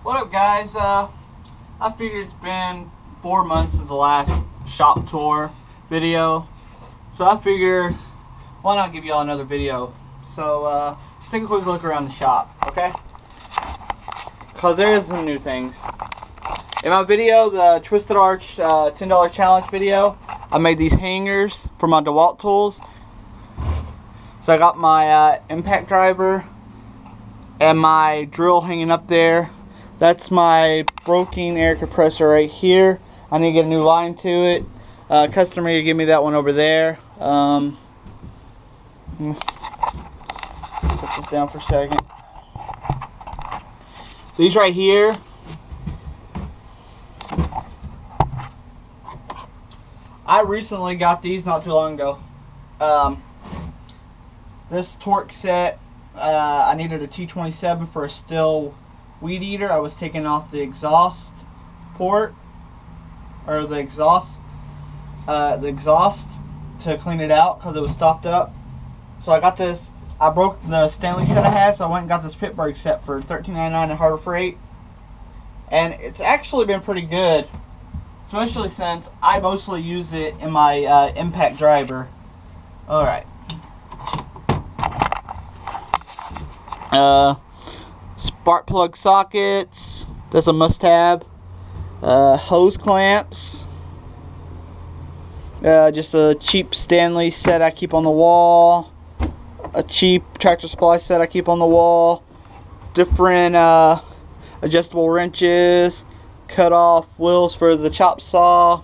What up, guys? I figured it's been 4 months since the last shop tour video, so I figured why not give y'all another video. So let's take a quick look around the shop, okay? Because there is some new things. In my video, the Twisted Arch $10 challenge video, I made these hangers for my DeWalt tools. So I got my impact driver and my drill hanging up there. That's my broken air compressor right here. I need to get a new line to it. Customer to give me that one over there. Set this down for a second. These right here, I recently got these not too long ago. This torque set, I needed a T27 for a Stihl weed eater. I was taking off the exhaust port, or the exhaust to clean it out because it was stopped up. So I got this. I broke the Stanley set I had, so I went and got this Pittsburgh set for $13.99 at Harbor Freight, and it's actually been pretty good, especially since I mostly use it in my impact driver. All right. Spark plug sockets, that's a must-have. Hose clamps, just a cheap Stanley set I keep on the wall, a cheap Tractor Supply set I keep on the wall, different adjustable wrenches, cut off wheels for the chop saw,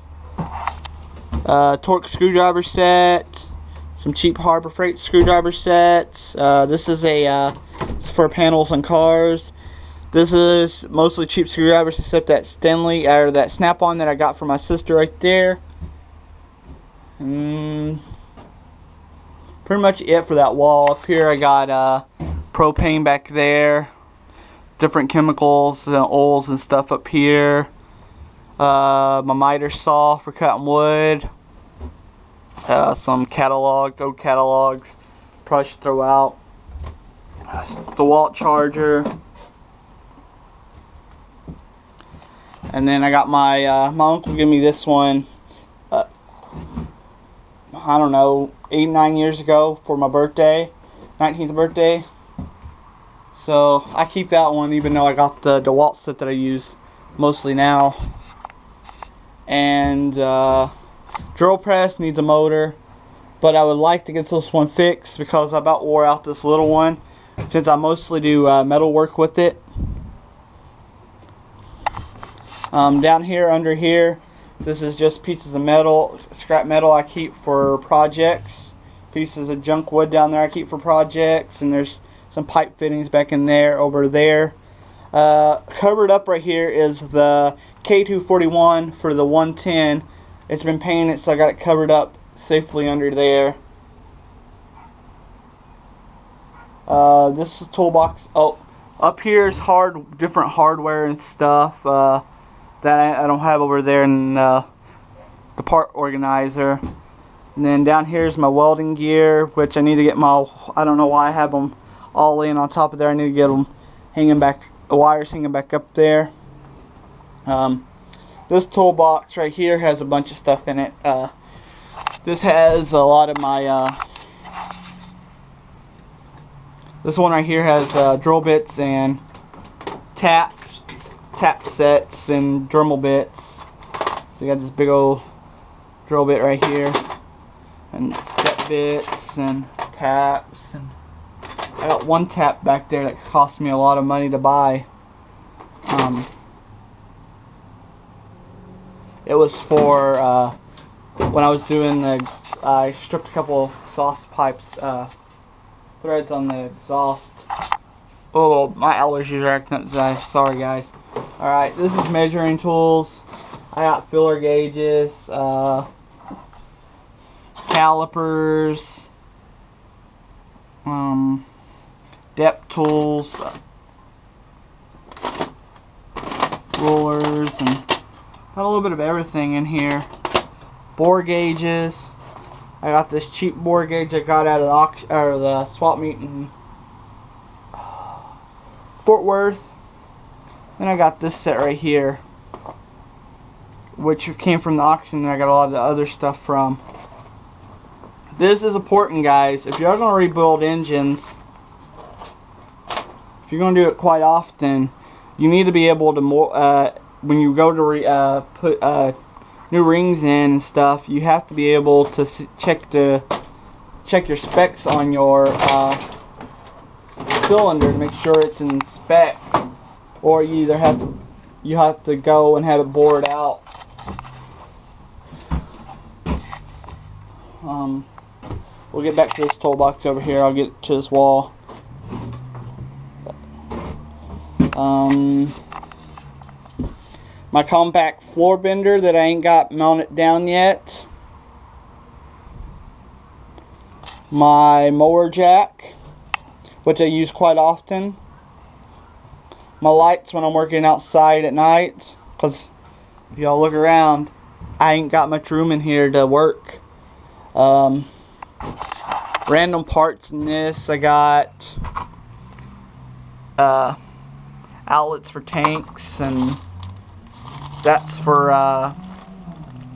torque screwdriver set, some cheap Harbor Freight screwdriver sets. This is for panels on cars. This is mostly cheap screwdrivers except that Stanley, or that Snap-on that I got from my sister right there. Pretty much it for that wall. Up here I got propane back there, different chemicals and oils and stuff up here. My miter saw for cutting wood. Some catalogs, old catalogs, probably should throw out. DeWalt charger. And then I got my uncle gave me this one, I don't know, 8-9 years ago for my birthday, 19th birthday. So I keep that one even though I got the DeWalt set that I use mostly now. And drill press needs a motor, but I would like to get this one fixed because I about wore out this little one since I mostly do metal work with it. Down here, under here, this is just pieces of metal, scrap metal I keep for projects. Pieces of junk wood down there I keep for projects, and there's some pipe fittings back in there, over there. Covered up right here is the K241 for the 110. It's been painted, so I got it covered up safely under there. This is toolbox. Oh, up here is different hardware and stuff that I don't have over there in the part organizer. And then down here is my welding gear, which I need to get I don't know why I have them all laying on top of there. I need to get them hanging back, the wires hanging back up there. This toolbox right here has a bunch of stuff in it. This has a lot of my this one right here has drill bits and tap sets and Dremel bits. So you got this big old drill bit right here, and step bits and taps, and I got one tap back there that cost me a lot of money to buy. It was for when I was doing I stripped a couple of exhaust pipes, threads on the exhaust. Oh, my allergies are acting up. Sorry, guys. Alright, this is measuring tools. I got filler gauges, calipers, depth tools, rulers, and got a little bit of everything in here. Bore gauges. I got this cheap bore gauge I got at an auction, or the swap meet in Fort Worth. Then I got this set right here, which came from the auction, and I got a lot of the other stuff from. This is important, guys. If you're going to rebuild engines, if you're going to do it quite often, you need to be able to, when you go to put new rings in and stuff, you have to be able to check your specs on your cylinder to make sure it's in spec, or you have to go and have it bored out. We'll get back to this toolbox over here. I'll get to this wall. My compact floor bender that I ain't got mounted down yet. My mower jack, which I use quite often. My lights when I'm working outside at night, because if y'all look around, I ain't got much room in here to work. Random parts in this, I got outlets for tanks, and that's for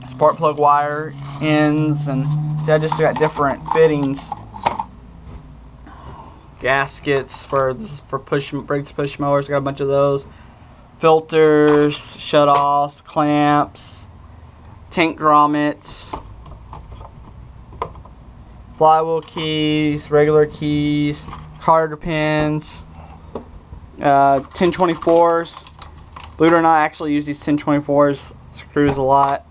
spark plug wire ends, and see, I just got different fittings. Gaskets for brakes push mowers, got a bunch of those. Filters, shutoffs, clamps, tank grommets, flywheel keys, regular keys, carder pins, 1024s. Believe it or not, I actually use these 1024s screws a lot.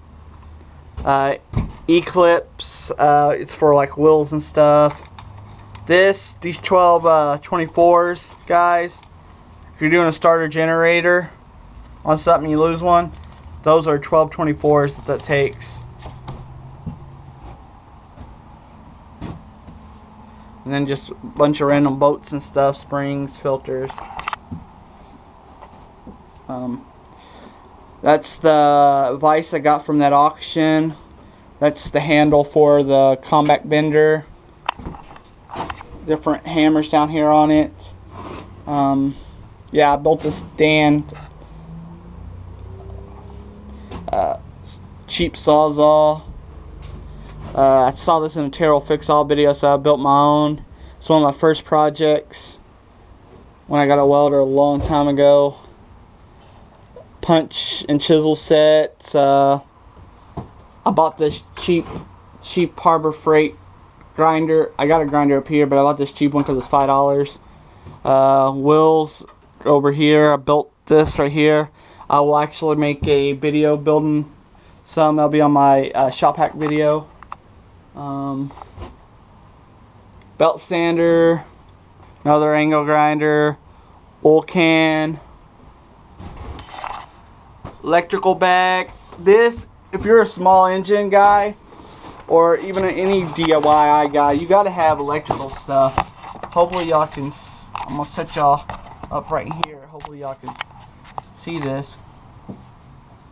E-clips, it's for like wheels and stuff. These 12 24s, guys, if you're doing a starter generator on something, you lose one, those are 12 24s that takes. And then just a bunch of random bolts and stuff, springs, filters. That's the vise I got from that auction. That's the handle for the compact bender. Different hammers down here on it. Yeah, I built this stand. Cheap Sawzall. I saw this in a Terrell Fix All video, so I built my own. It's one of my first projects when I got a welder a long time ago. Punch and chisel sets. I bought this cheap Harbor Freight grinder. I got a grinder up here, but I bought this cheap one because it's $5. Wheels over here. I built this right here. I will actually make a video building some. That'll be on my shop hack video. Belt sander, another angle grinder, oil can, electrical bag. This, if you're a small engine guy, or even any DIY guy, you gotta have electrical stuff. Hopefully y'all can, I'm gonna set y'all up right here. Hopefully y'all can see this.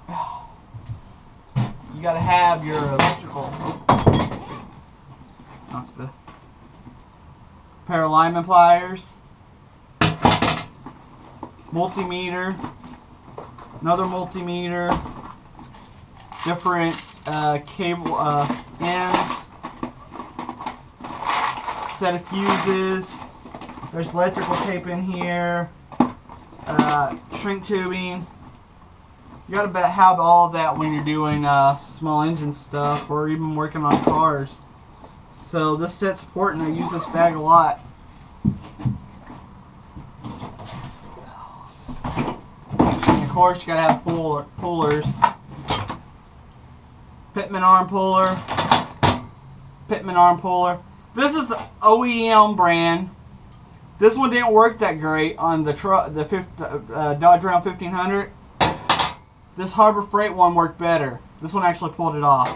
You gotta have your electrical. Not the pair of alignment pliers, multimeter, another multimeter, different cable ends, set of fuses. There's electrical tape in here, shrink tubing. You gotta have all of that when you're doing small engine stuff or even working on cars. So this set's important. I use this bag a lot. And of course, you gotta have pullers. Pitman arm puller. Pitman arm puller. This is the OEM brand. This one didn't work that great on the Dodge Ram 1500. This Harbor Freight one worked better. This one actually pulled it off.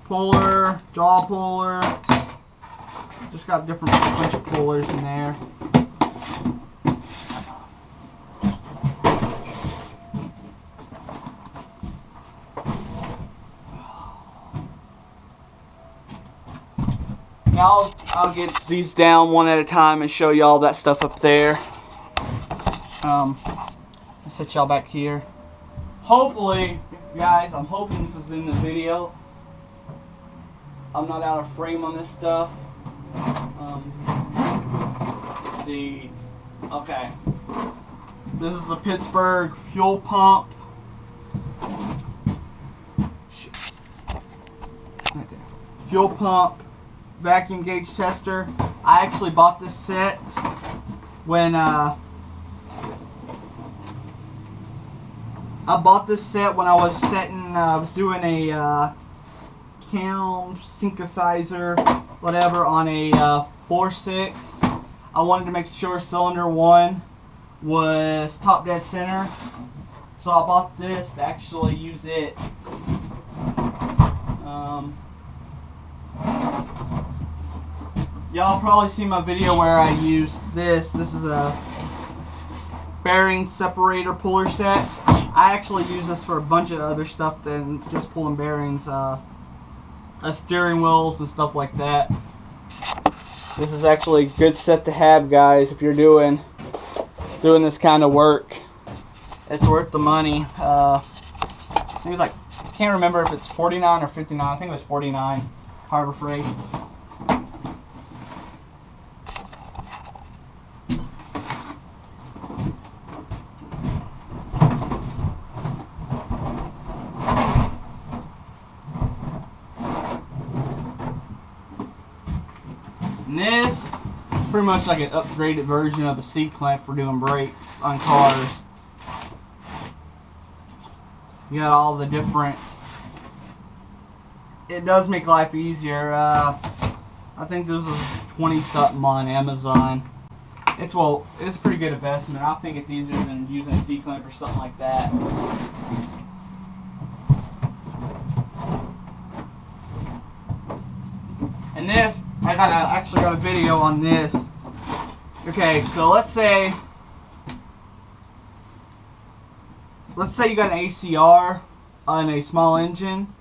Puller, jaw puller. Just got a different bunch of pullers in there. I'll get these down one at a time and show you all that stuff up there. I'll set y'all back here. Hopefully, guys, I'm hoping this is in the video. I'm not out of frame on this stuff. Let's see. Okay. This is a Pittsburgh fuel pump. Right there. Fuel pump vacuum gauge tester. I actually bought this set when I was setting, doing a cam synthesizer, whatever, on a 4.6. I wanted to make sure cylinder 1 was top dead center, so I bought this to actually use it. Y'all probably see my video where I use this. This is a bearing separator puller set. I actually use this for a bunch of other stuff than just pulling bearings, steering wheels and stuff like that. This is actually a good set to have, guys, if you're doing this kind of work. It's worth the money. I think it's like, I can't remember if it's 49 or 59. I think it was 49. Harbor Freight. And this, pretty much like an upgraded version of a C-clamp for doing brakes on cars. You got all the different, it does make life easier. I think this was 20 something on Amazon. It's a pretty good investment. I think it's easier than using a C-clamp or something like that. And this, I actually got a video on this. Okay, so let's say you got an ACR on a small engine.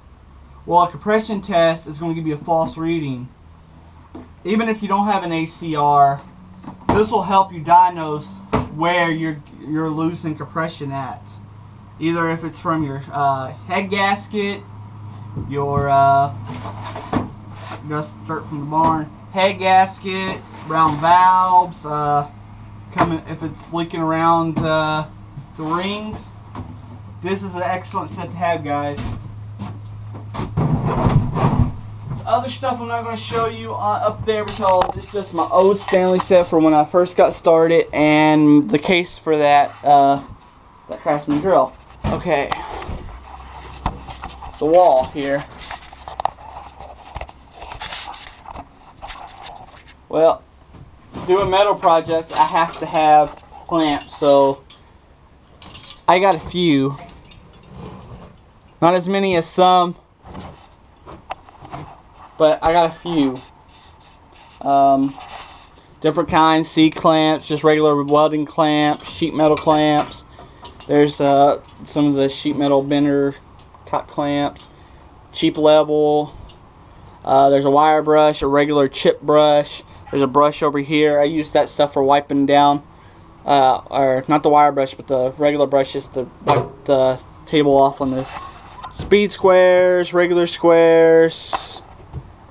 Well, a compression test is going to give you a false reading. Even if you don't have an ACR, this will help you diagnose where you're losing compression at. Either if it's from your head gasket, your gotta start from the barn. Head gasket, around valves, if it's leaking around the rings. This is an excellent set to have, guys. The other stuff I'm not going to show you up there because it's just my old Stanley set from when I first got started, and the case for that Craftsman drill. Okay, the wall here. Well, doing metal projects, I have to have clamps, so I got a few. Not as many as some, but I got a few. Different kinds, C-clamps, just regular welding clamps, sheet metal clamps. There's some of the sheet metal bender type clamps, cheap level. There's a wire brush, a regular chip brush. There's a brush over here. I use that stuff for wiping down, or not the wire brush, but the regular brush just to wipe the table off on the speed squares, regular squares,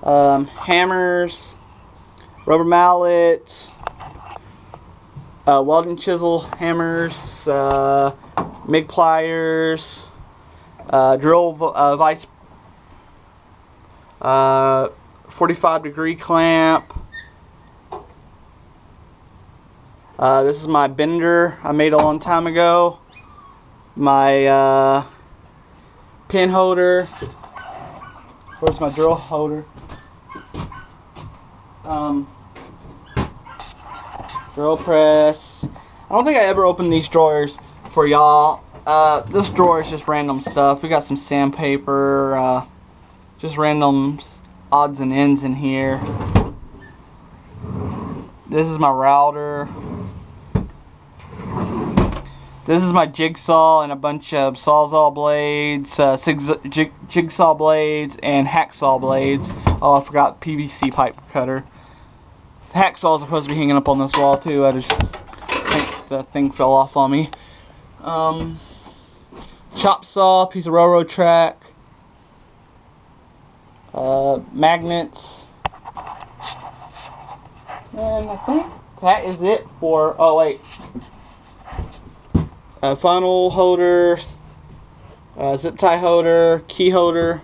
hammers, rubber mallets, welding chisel hammers, MIG pliers, drill vise, 45-degree clamp. This is my bender I made a long time ago. My pin holder. Where's my drill holder? Drill press. I don't think I ever opened these drawers for y'all. This drawer is just random stuff. We got some sandpaper, just random odds and ends in here. This is my router. This is my jigsaw and a bunch of sawzall blades, jigsaw blades, and hacksaw blades. Oh, I forgot PVC pipe cutter. The hacksaws are supposed to be hanging up on this wall too. I just think the thing fell off on me. Chop saw, piece of railroad track, magnets, and I think that is it for. Oh wait, funnel holders, zip tie holder, key holder.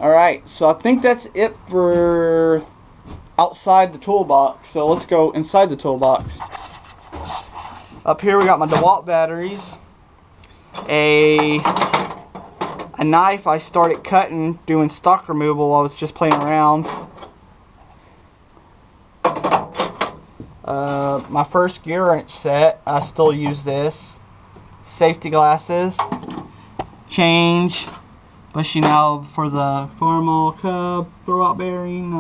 Alright, so I think that's it for outside the toolbox. So let's go inside the toolbox. Up here we got my DeWalt batteries, a knife I started cutting doing stock removal while I was just playing around, my first gear wrench set, I still use this, safety glasses, change, bushy knob for the Farmall Cub throwout bearing.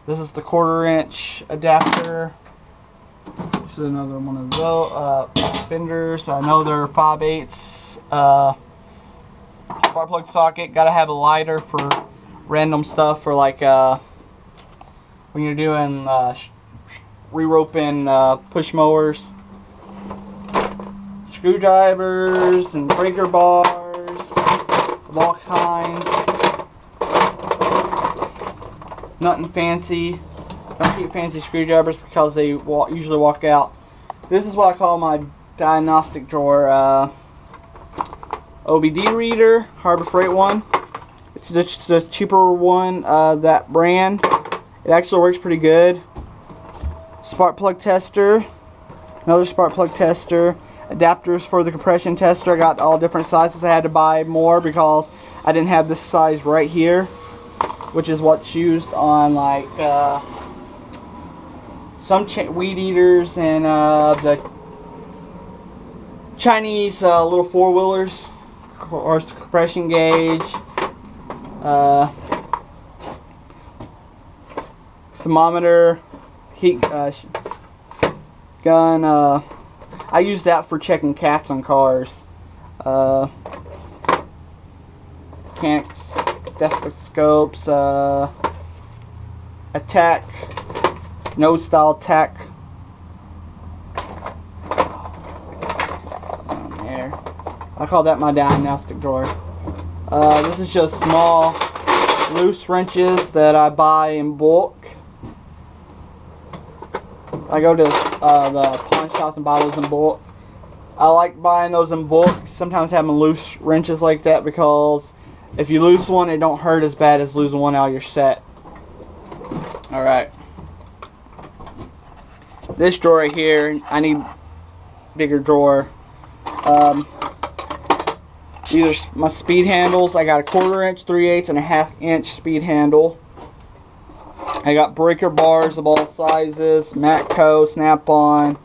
This is the 1/4 inch adapter. This is another one of those benders. I know they're 5/8 spark plug socket. Gotta have a lighter for random stuff, for like when you're doing re-roping push mowers. Screwdrivers and breaker bars of all kinds. Nothing fancy. Don't keep fancy screwdrivers because they usually walk out. This is what I call my diagnostic drawer. OBD reader, Harbor Freight one. It's the cheaper one, that brand. It actually works pretty good. Spark plug tester. Another spark plug tester. Adapters for the compression tester. I got all different sizes. I had to buy more because I didn't have this size right here, which is what's used on like some weed eaters and the Chinese little 4-wheelers, or compression gauge, thermometer, heat gun. I use that for checking cats on cars. Mechanics, stethoscopes, attack, nose style tack. There. I call that my diagnostic drawer. This is just small loose wrenches that I buy in bulk. I go to the pawn shops and buy those in bulk. I like buying those in bulk, sometimes having loose wrenches like that, because if you lose one, it don't hurt as bad as losing one out of your set. Alright. This drawer right here, I need bigger drawer. These are my speed handles. I got a 1/4 inch, 3/8, and a 1/2 inch speed handle. I got breaker bars of all sizes, Matco, Snap-on,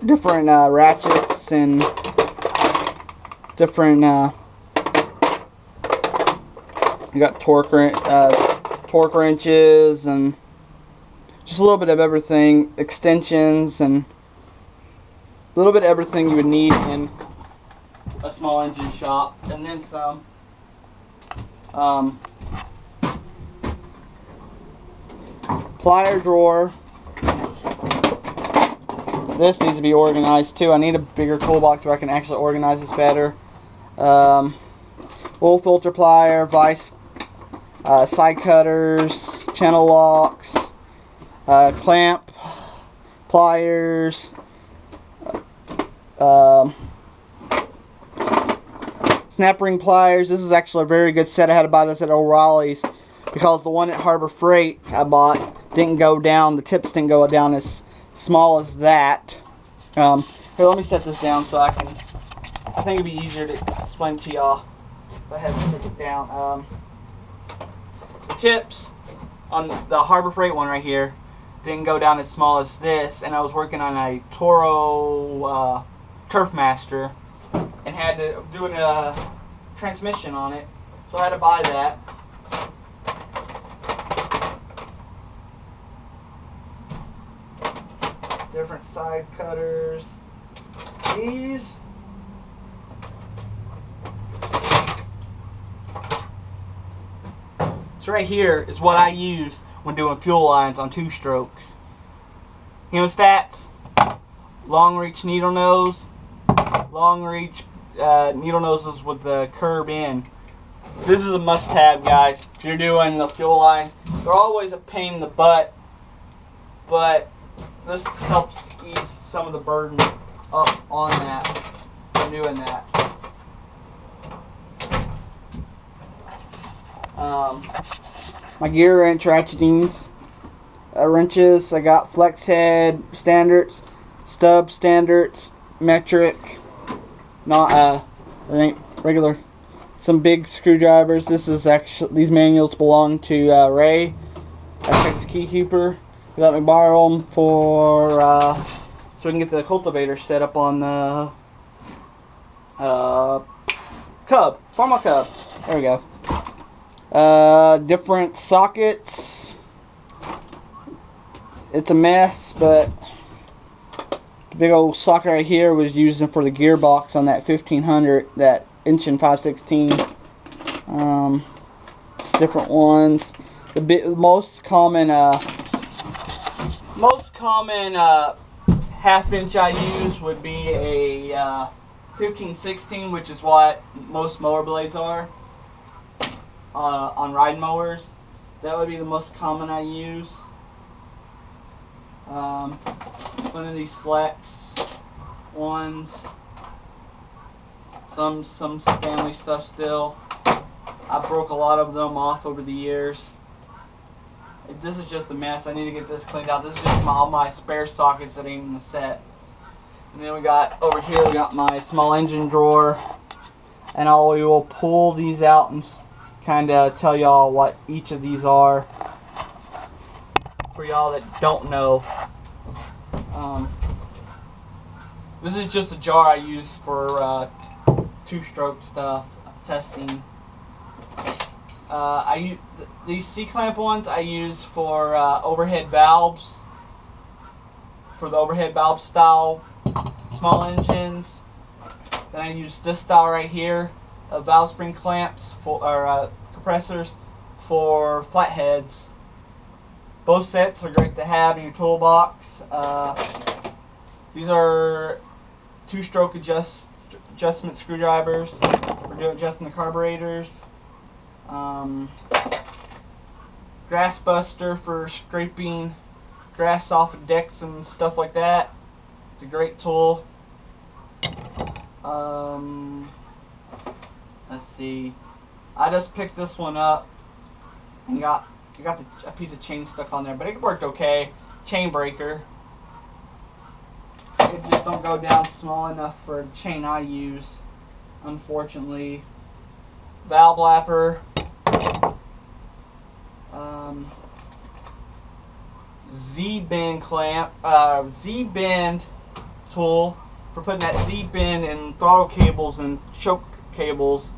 different ratchets and different. You got torque wrenches and just a little bit of everything, extensions and a little bit of everything you would need in a small engine shop, and then some. Plier drawer. This needs to be organized too. I need a bigger toolbox where I can actually organize this better. Oil filter plier, vise, side cutters, channel locks, clamp, pliers, snap ring pliers. This is actually a very good set. I had to buy this at O'Reilly's because the one at Harbor Freight I bought didn't go down, the tips didn't go down as small as that. Here, let me set this down so I think it'd be easier to explain to y'all if I had to set it down. The tips on the Harbor Freight one right here didn't go down as small as this, and I was working on a Toro Turfmaster and had to do a transmission on it, so I had to buy that. Different side cutters. These So right here is what I use when doing fuel lines on 2-strokes. Hemostats, long reach needle nose, long reach needle noses with the curb in. This is a must-have, guys. If you're doing the fuel line, they're always a pain in the butt, but this helps ease some of the burden up on that from doing that. My gear wrench ratchetings, wrenches. I got flex head standards, stub standards, metric, not I think regular. Some big screwdrivers. This is actually, these manuals belong to Ray at Texas Keykeeper. He let me borrow them for so we can get the cultivator set up on the Cub, Farmall Cub. There we go. Different sockets. It's a mess, but the big old socket right here was using for the gearbox on that 1500, that inch and 5/16. It's different ones. The most common half-inch I use would be a 15/16, which is what most mower blades are on riding mowers. That would be the most common I use. One of these flex ones. Some family stuff still. I broke a lot of them off over the years. This is just a mess. I need to get this cleaned out. This is just all my spare sockets that ain't in the set. And then we got over here, we got my small engine drawer, and we will pull these out and kind of tell y'all what each of these are for y'all that don't know. This is just a jar I use for 2-stroke stuff, testing. These C-clamp ones I use for overhead valves, for the overhead valve style small engines. Then I use this style right here of valve spring clamps for compressors for flatheads. Both sets are great to have in your toolbox. These are 2-stroke adjustment screwdrivers for adjusting the carburetors. Grass buster for scraping grass off of decks and stuff like that. It's a great tool. Let's see. I just picked this one up and got a piece of chain stuck on there, but it worked okay. Chain breaker. It just don't go down small enough for the chain I use, unfortunately. Valve lapper. Z-bend clamp, Z-bend tool for putting that Z-bend in throttle cables and choke cables.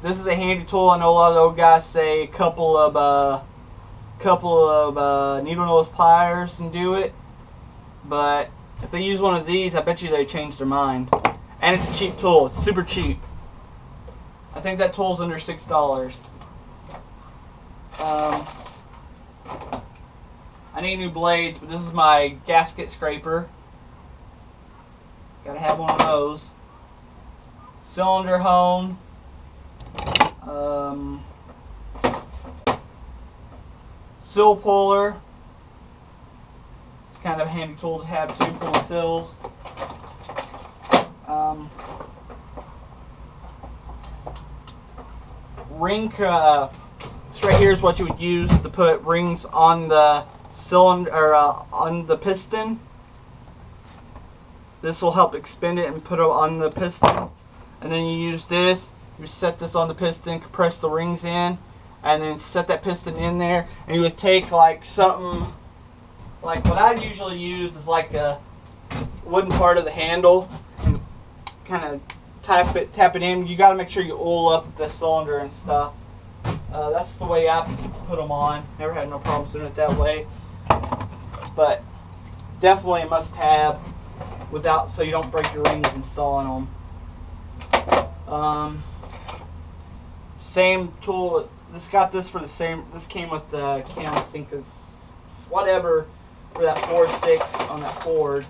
This is a handy tool. I know a lot of those guys say a couple of needle nose pliers and do it, but if they use one of these, I bet you they change their mind. And it's a cheap tool. It's super cheap. I think that tool's under $6. I need new blades, but this is my gasket scraper. Gotta have one of those. Cylinder hone. Sill puller. It's kind of a handy tool to have too, pulling sills. Ring. This right here is what you would use to put rings on the cylinder or on the piston. This will help expand it and put it on the piston. And then you use this. You set this on the piston, compress the rings in, and then set that piston in there. And you would take like something like what I usually use is like a wooden part of the handle and kind of tap it in. You got to make sure you oil up the cylinder and stuff. That's the way I put them on. Never had no problems doing it that way. But definitely a must-have, so you don't break your rings installing them. Same tool this got this for the same. This came with the Camo Sinkers, whatever, for that 4.6 on that Ford.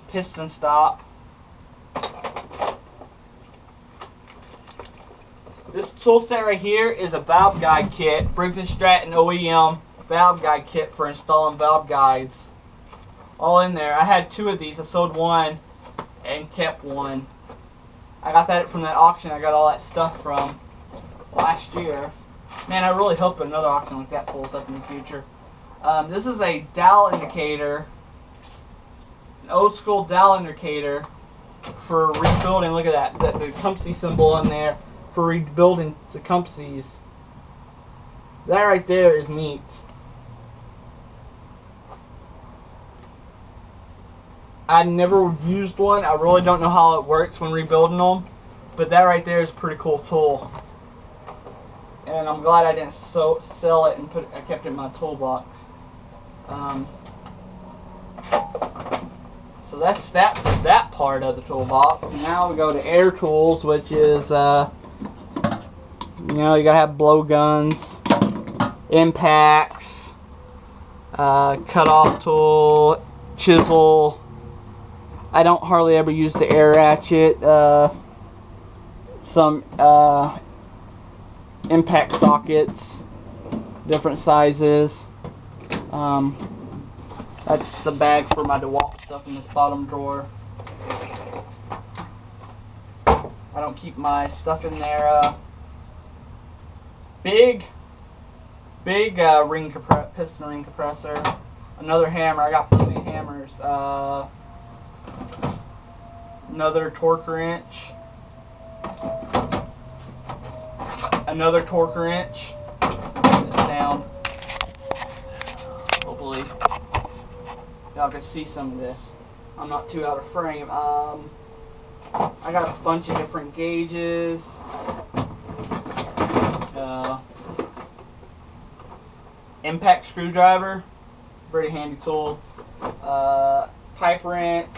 Piston stop. This tool set right here is a valve guide kit, Briggs & Stratton OEM valve guide kit for installing valve guides. All in there. I had 2 of these. I sold one and kept one. I got that from that auction I got all that stuff from last year. Man, I really hope another auction like that pulls up in the future. This is a dial indicator, an old school dial indicator for rebuilding. Look at that, the Compsy symbol on there for rebuilding the Compsies. That right there is neat. I never used one. I really don't know how it works when rebuilding them, but that right there is a pretty cool tool. And I'm glad I didn't sell it and I kept it in my toolbox. So that's that part of the toolbox. And now we go to air tools, which is you know, you gotta have blowguns, impacts, cut-off tool, chisel. I don't hardly ever use the air ratchet. Some impact sockets, different sizes. That's the bag for my DeWalt stuff in this bottom drawer. I don't keep my stuff in there. Big piston ring compressor. Another hammer. I got plenty of hammers. Another torque wrench. Another torque wrench. Put this down. Hopefully y'all can see some of this. I'm not too out of frame. I got a bunch of different gauges. Impact screwdriver, very handy tool. Pipe wrench.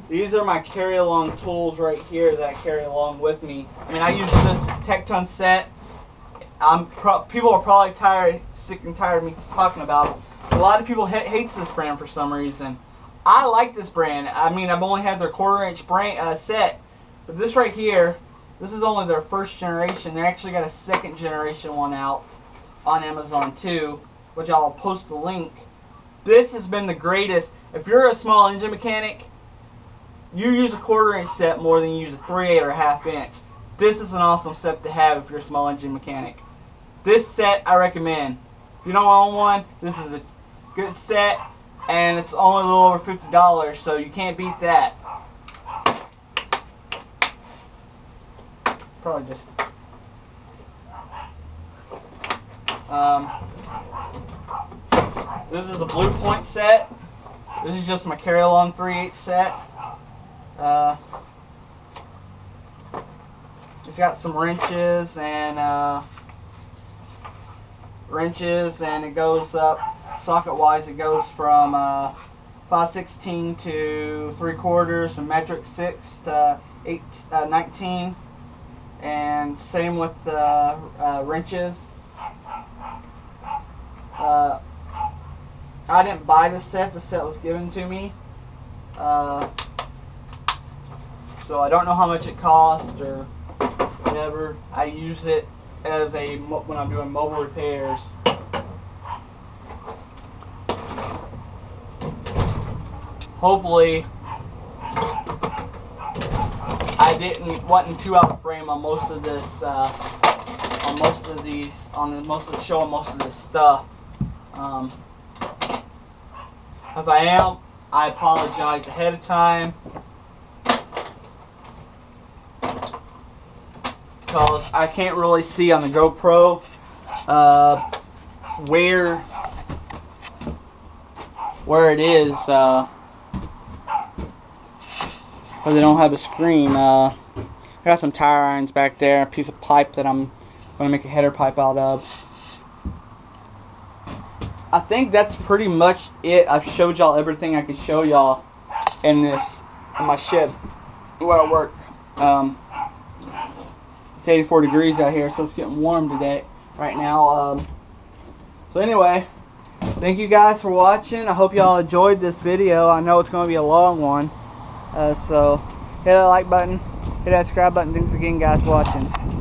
These are my carry-along tools right here that I carry along with me. I mean, I use this Tecton set. People are probably sick and tired of me talking about it. A lot of people hates this brand for some reason. I like this brand. I mean, I've only had their 1/4-inch set, but this right here, this is only their first generation. They actually got a second generation one out on Amazon too, which I'll post the link. This has been the greatest. If you're a small engine mechanic, you use a 1/4-inch set more than you use a 3/8 or 1/2 inch. This is an awesome set to have if you're a small engine mechanic. This set I recommend. If you don't own one, this is a good set, and it's only a little over $50, so you can't beat that. Probably just this is a Blue Point set. This is just my carry-along 3/8 set. It's got some wrenches and it goes up socket-wise. It goes from 5/16 to 3/4, from metric 6 to 19, and same with the wrenches. I didn't buy the set. The set was given to me. So I don't know how much it cost or whatever. I use it as when I'm doing mobile repairs. Hopefully I wasn't too out of frame on most of this, on most of the show and most of this stuff. If I am, I apologize ahead of time, because I can't really see on the GoPro where it is, because they don't have a screen. I got some tire irons back there, a piece of pipe that I'm going to make a header pipe out of. I think that's pretty much it. I've showed y'all everything I could show y'all in my shed where I work. It's 84 degrees out here, so it's getting warm today, right now. So anyway, thank you guys for watching. I hope y'all enjoyed this video. I know it's going to be a long one. So hit that like button, hit that subscribe button. Thanks again, guys, for watching.